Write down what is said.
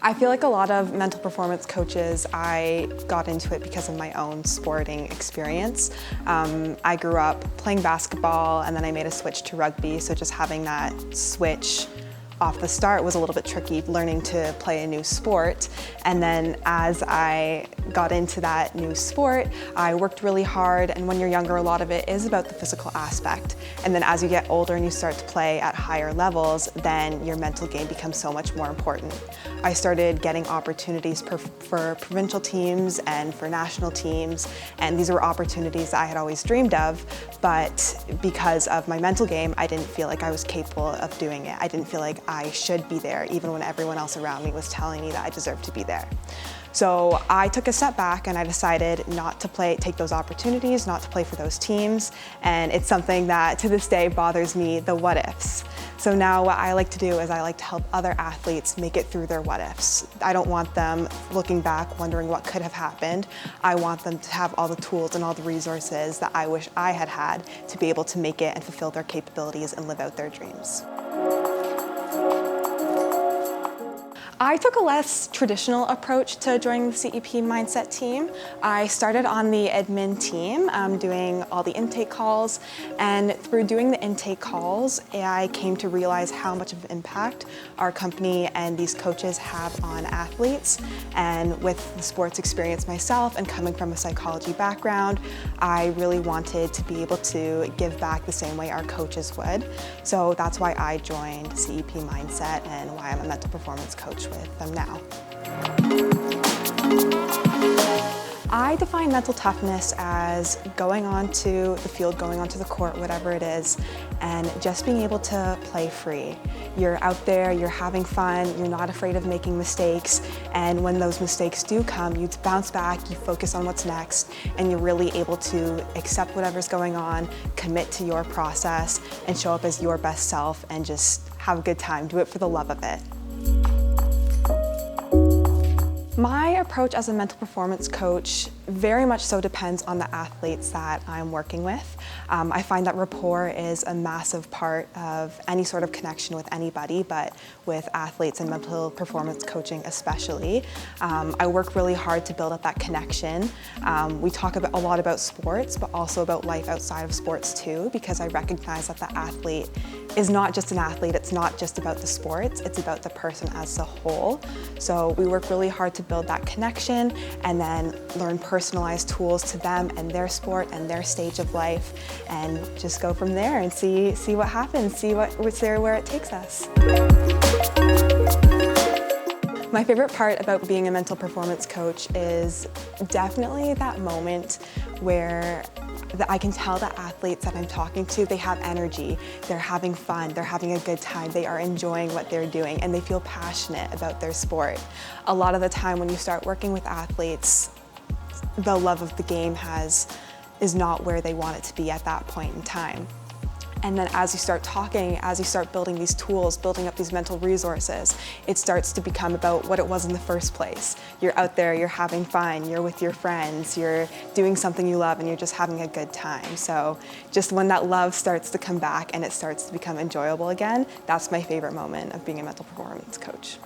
I feel like a lot of mental performance coaches, I got into it because of my own sporting experience. I grew up playing basketball and then I made a switch to rugby, so just having that switch off the start was a little bit tricky, learning to play a new sport. And then as I got into that new sport, I worked really hard, and when you're younger, a lot of it is about the physical aspect. And then as you get older and you start to play at higher levels, then your mental game becomes so much more important. I started getting opportunities for provincial teams and for national teams, and these were opportunities I had always dreamed of, but because of my mental game, I didn't feel like I was capable of doing it. I didn't feel like I should be there, even when everyone else around me was telling me that I deserved to be there. So I took a step back and I decided not to take those opportunities, not to play for those teams, and it's something that to this day bothers me, the what ifs. So now what I like to do is I like to help other athletes make it through their what ifs. I don't want them looking back wondering what could have happened. I want them to have all the tools and all the resources that I wish I had had to be able to make it and fulfill their capabilities and live out their dreams. I took a less traditional approach to joining the CEP Mindset team. I started on the admin team, doing all the intake calls, and through doing the intake calls, I came to realize how much of an impact our company and these coaches have on athletes. And with the sports experience myself and coming from a psychology background, I really wanted to be able to give back the same way our coaches would. So that's why I joined CEP Mindset and why I'm a mental performance coach with them now. I define mental toughness as going onto the field, going onto the court, whatever it is, and just being able to play free. You're out there, you're having fun, you're not afraid of making mistakes, and when those mistakes do come, you bounce back, you focus on what's next, and you're really able to accept whatever's going on, commit to your process, and show up as your best self and just have a good time. Do it for the love of it. My approach as a mental performance coach very much so depends on the athletes that I'm working with. I find that rapport is a massive part of any sort of connection with anybody, but with athletes and mental performance coaching especially. I work really hard to build up that connection. We talk a lot about sports, but also about life outside of sports too, because I recognize that the athlete is not just an athlete, it's not just about the sports, it's about the person as a whole. So we work really hard to build that connection and then learn personalized tools to them and their sport and their stage of life, and just go from there and see what happens, see where it takes us. My favorite part about being a mental performance coach is definitely that moment where I can tell the athletes that I'm talking to, they have energy, they're having fun, they're having a good time, they are enjoying what they're doing, and they feel passionate about their sport. A lot of the time when you start working with athletes, the love of the game is not where they want it to be at that point in time. And then as you start talking, as you start building these tools, building up these mental resources, it starts to become about what it was in the first place. You're out there, you're having fun, you're with your friends, you're doing something you love, and you're just having a good time. So just when that love starts to come back and it starts to become enjoyable again, that's my favorite moment of being a mental performance coach.